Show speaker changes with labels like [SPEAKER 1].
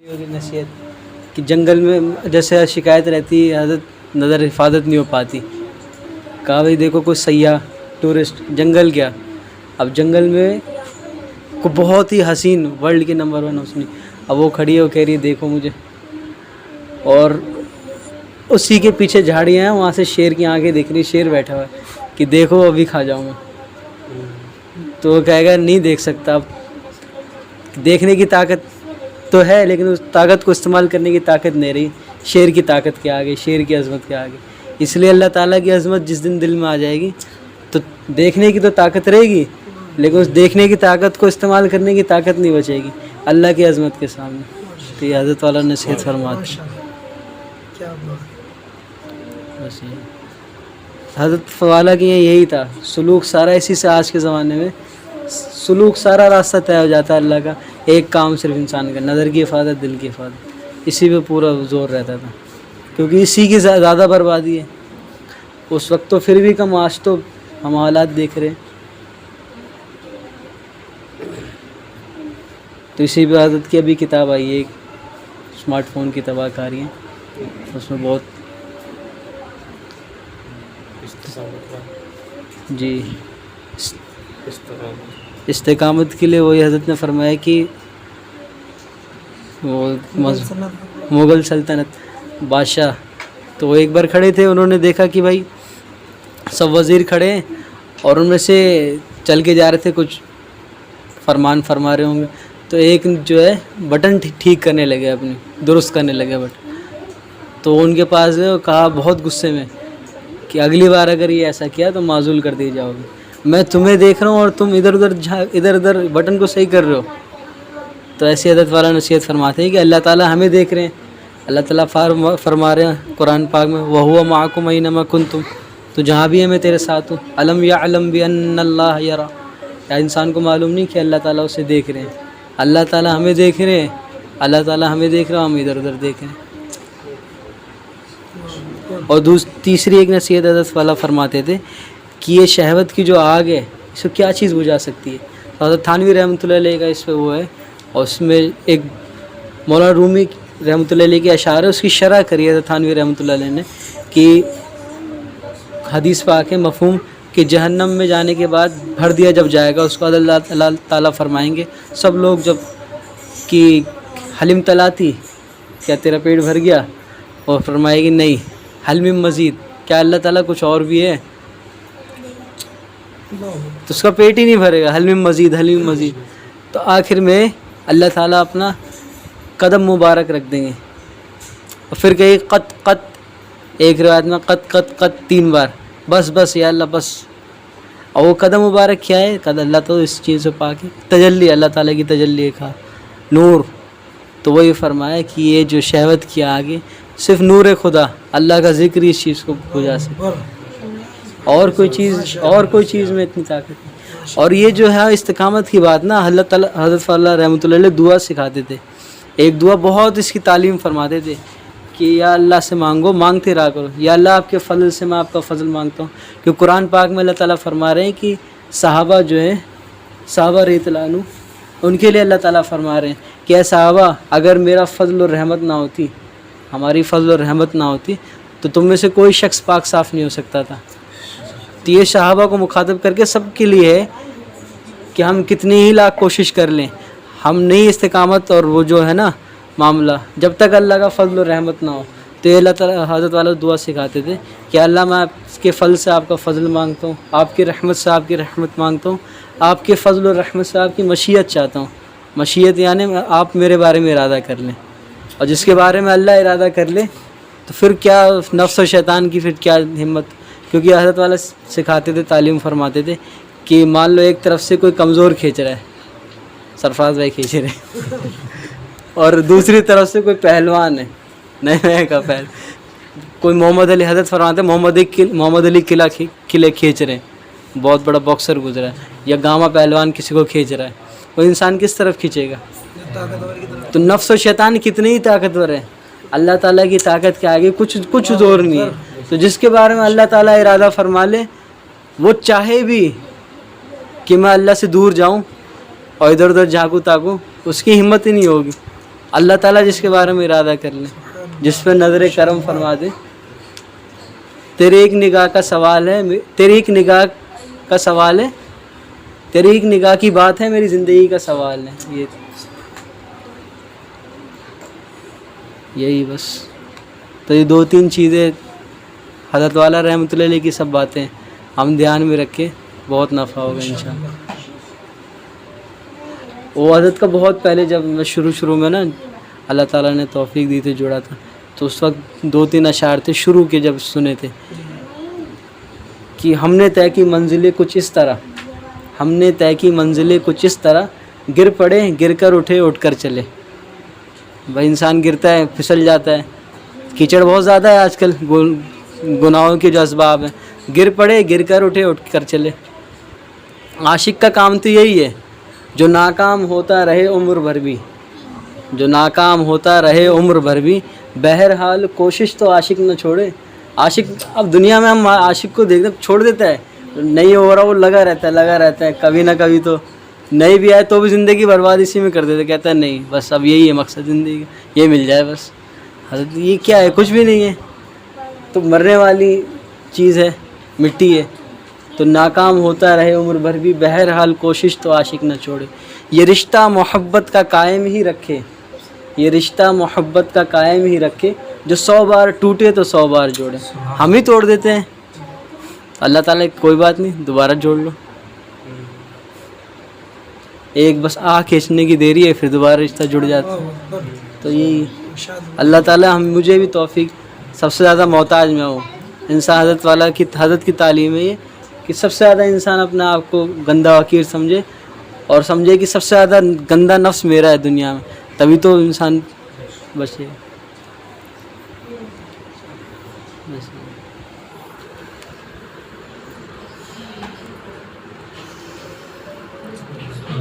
[SPEAKER 1] نصیحت کہ جنگل میں جیسے شکایت رہتی ہے حضرت نظر حفاظت نہیں ہو پاتی. کہا بھائی دیکھو کوئی سیاح ٹورسٹ جنگل گیا, اب جنگل میں کو بہت ہی حسین ورلڈ کی نمبر 1 حسنی, اب وہ کھڑی ہے وہ کہہ رہی ہے دیکھو مجھے, اور اسی کے پیچھے جھاڑیاں ہیں, وہاں سے شیر کی آنکھیں دکھ رہی, شیر بیٹھا ہوا ہے کہ دیکھو ابھی کھا جاؤں میں. تو وہ کہے گا نہیں دیکھ سکتا, اب دیکھنے کی طاقت تو ہے لیکن اس طاقت کو استعمال کرنے کی طاقت نہیں رہی شیر کی طاقت کے آگے, شیر کی عظمت کے آگے. اس لیے اللہ تعالیٰ کی عظمت جس دن دل میں آ جائے گی تو دیکھنے کی تو طاقت رہے گی لیکن اس دیکھنے کی طاقت کو استعمال کرنے کی طاقت نہیں بچے گی اللہ کی عظمت کے سامنے. تو یہ حضرت والا نصیحت فرماتے ہیں. بس حضرت والا کی یہی تھا سلوک سارا, اسی سے آج کے زمانے میں سلوک سارا راستہ طے ہو جاتا ہے اللہ کا. ایک کام صرف انسان کا, نظر کی حفاظت, دل کی حفاظت, اسی پہ پورا زور رہتا تھا کیونکہ اسی کی زیادہ بربادی ہے. اس وقت تو پھر بھی کم, آج تو ہم حالات دیکھ رہے ہیں. تو اسی پہ حضرت کی ابھی کتاب آئی ہے ایک, اسمارٹ فون کی تباہ کاریاں, اس میں بہت جی استقامت کے لیے وہی حضرت نے فرمایا کہ وہ مغل سلطنت بادشاہ تو وہ ایک بار کھڑے تھے, انہوں نے دیکھا کہ بھائی سب وزیر کھڑے ہیں اور ان میں سے چل کے جا رہے تھے, کچھ فرمان فرما رہے ہوں گے, تو ایک جو ہے بٹن ٹھیک کرنے لگے, اپنی درست کرنے لگے بٹن. تو ان کے پاس گئے اور کہا بہت غصے میں کہ اگلی بار اگر یہ ایسا کیا تو معزول کر دی جاؤ گے, میں تمہیں دیکھ رہا ہوں اور تم ادھر ادھر بٹن کو صحیح کر رہے ہو. تو ایسی حضرت والا نصیحت فرماتے ہیں کہ اللہ تعالیٰ ہمیں دیکھ رہے ہیں. اللہ تعالیٰ فرما رہے ہیں قرآن پاک میں وَهُوَ مَعَكُمْ أَيْنَمَا كُنْتُمْ, تو جہاں بھی ہے میں تیرے ساتھ ہوں. أَلَمْ يَعْلَمْ بِأَنَّ اللَّهَ يَرَى, کیا انسان کو معلوم نہیں کہ اللہ تعالیٰ اسے دیکھ رہے ہیں. اللہ تعالیٰ ہمیں دیکھ رہے ہیں, اللہ تعالیٰ ہمیں دیکھ رہا, ہم ادھر ادھر دیکھ رہے ہیں. اور تیسری ایک نصیحت حضرت والا فرماتے تھے کہ یہ شہوت کی جو آگ ہے اس کو کیا چیز بجھا سکتی ہے. حضرت تھانوی رحمۃ اللہ علیہ کا اس پہ وہ ہے, اور اس میں ایک مولانا رومی رحمۃ اللہ علیہ کے اشعار ہے, اس کی شرح کری ہے تھانوی رحمۃ اللہ علیہ نے کہ حدیث پاک ہے مفہوم کہ جہنم میں جانے کے بعد بھر دیا جب جائے گا, اس کو اللہ تعالیٰ فرمائیں گے سب لوگ جب کہ حلیم تلاتی, کیا تیرا پیٹ بھر گیا, اور فرمائے گی نہیں حلم مزید, کیا اللہ تعالیٰ کچھ اور بھی ہے, تو اس کا پیٹ ہی نہیں بھرے گا, حلم مزید حلیم مزید. تو آخر میں اللہ تعالیٰ اپنا قدم مبارک رکھ دیں گے اور پھر کہیں قط قط, ایک روایت میں قط قط قط 3 بار, بس بس یا اللہ بس. اور وہ قدم مبارک کیا ہے, اللہ تو اس چیز سے پاک ہے, تجلی, اللہ تعالیٰ کی تجلی کا نور. تو وہی فرمایا کہ یہ جو شہوت کی آگے صرف نور خدا اللہ کا ذکر اس چیز کو بجھا سکتا, اور کوئی چیز میں اتنی طاقت نہیں. اور یہ جو ہے استقامت کی بات نا, اللہ تعالیٰ حضرت والا رحمۃ اللہ علیہ دعا سکھاتے تھے. ایک دعا بہت اس کی تعلیم فرماتے تھے کہ یا اللہ سے مانگو, مانگتے رہا کرو, یا اللہ آپ کے فضل سے میں آپ کا فضل مانگتا ہوں. کہ قرآن پاک میں اللہ تعالیٰ فرما رہے ہیں کہ صحابہ جو ہیں, صحابہ رضی اللہ عنہ, ان کے لیے اللہ تعالیٰ فرما رہے ہیں کہ اے صحابہ اگر میرا فضل و رحمت نہ ہوتی, ہماری فضل و رحمت نہ ہوتی تو تم میں سے کوئی شخص پاک صاف نہیں ہو سکتا تھا. تو یہ صحابہ کو مخاطب کر کے سب کے لیے ہے کہ ہم کتنی ہی لاکھ کوشش کر لیں, ہم نہیں استقامت اور وہ جو ہے نا معاملہ, جب تک اللہ کا فضل و رحمت نہ ہو. تو یہ اللہ تعالیٰ حضرت والا دعا سکھاتے تھے کہ اللہ میں آپ کے فضل سے آپ کا فضل مانگتا ہوں, آپ کی رحمت سے آپ کی رحمت مانگتا ہوں, آپ کے فضل و رحمت سے آپ کی مشیت چاہتا ہوں. مشیت یعنی آپ میرے بارے میں ارادہ کر لیں, اور جس کے بارے میں اللہ ارادہ کر لے تو پھر کیا نفس و شیطان کی پھر کیا ہمت. کیونکہ حضرت والا سکھاتے تھے, تعلیم فرماتے تھے کہ مان لو ایک طرف سے کوئی کمزور کھینچ رہا ہے, سرفراز بھائی کھینچ رہے ہیں, اور دوسری طرف سے کوئی پہلوان ہے, نئے کا پہل, کوئی محمد علی, حضرت فرماتے ہیں محمد علی قلعے کھینچ رہے ہیں, بہت بڑا باکسر گزرا ہے, یا گاما پہلوان کسی کو کھینچ رہا ہے, وہ انسان کس طرف کھینچے گا. تو نفس و شیطان کتنے ہی طاقتور ہیں, اللہ تعالیٰ کی طاقت کے آگے کچھ زور نہیں ہے. تو جس کے بارے میں اللہ تعالیٰ ارادہ فرما لے, وہ چاہے بھی کہ میں اللہ سے دور جاؤں اور ادھر ادھر جھانکوں تاکوں, اس کی ہمت ہی نہیں ہوگی. اللہ تعالیٰ جس کے بارے میں ارادہ کر لیں, جس پہ نظر کرم فرما دے. تیری ایک نگاہ کا سوال ہے, تیری ایک نگاہ کا سوال ہے, تیری ایک نگاہ کی بات ہے, میری زندگی کا سوال ہے. یہی بس. تو یہ 2-3 چیزیں حضرت والا رحمۃ اللہ علیہ کی سب باتیں ہم دھیان میں رکھیں, بہت نفع ہوگا انشاءاللہ. وہ حضرت کا بہت پہلے جب میں شروع میں نا اللہ تعالیٰ نے توفیق دی تھی, جڑا تھا, تو اس وقت 2-3 اشعار تھے شروع کے جب سنے تھے کہ ہم نے طے کی منزلیں کچھ اس طرح, ہم نے طے کی منزلیں کچھ اس طرح, گر پڑے گر کر اٹھے اٹھ کر چلے. بھائی انسان گرتا ہے پھسل جاتا ہے, کیچڑ بہت زیادہ ہے آج کل, گناہوں کے جو اسباب ہیں. گر پڑے گر کر اٹھے اٹھ کر چلے. عاشق کا کام تو یہی ہے, جو ناکام ہوتا رہے عمر بھر بھی, جو ناکام ہوتا رہے عمر بھر بھی, بہرحال کوشش تو عاشق نہ چھوڑے. عاشق اب دنیا میں ہم عاشق کو دیکھتے چھوڑ دیتا ہے, نہیں ہو رہا وہ لگا رہتا ہے, کبھی نہ کبھی تو نہیں بھی آئے تو بھی زندگی برباد اسی میں کر دیتا ہے. کہتا ہے نہیں بس اب یہی ہے مقصد زندگی کا, یہ مل جائے بس. حضرت یہ کیا ہے, کچھ بھی نہیں ہے, تو مرنے والی چیز ہے, مٹی ہے. تو ناکام ہوتا رہے عمر بھر بھی, بہرحال کوشش تو عاشق نہ چھوڑے. یہ رشتہ محبت کا قائم ہی رکھے, یہ رشتہ محبت کا قائم ہی رکھے, جو 100 بار ٹوٹے تو 100 بار جوڑے. ہم ہی توڑ دیتے ہیں, اللہ تعالیٰ کوئی بات نہیں دوبارہ جوڑ لو. ایک بس کھینچنے کی دیری ہے, پھر دوبارہ رشتہ جڑ جاتا ہے. تو یہی اللہ تعالیٰ مجھے بھی توفیق, سب سے زیادہ محتاج میں ہوں. انسان حضرت کی تعلیم ہے یہ کہ سب سے زیادہ انسان اپنے آپ کو گندا حقیر سمجھے, اور سمجھے کہ سب سے زیادہ گندا نفس میرا ہے دنیا میں, تبھی تو انسان بچے.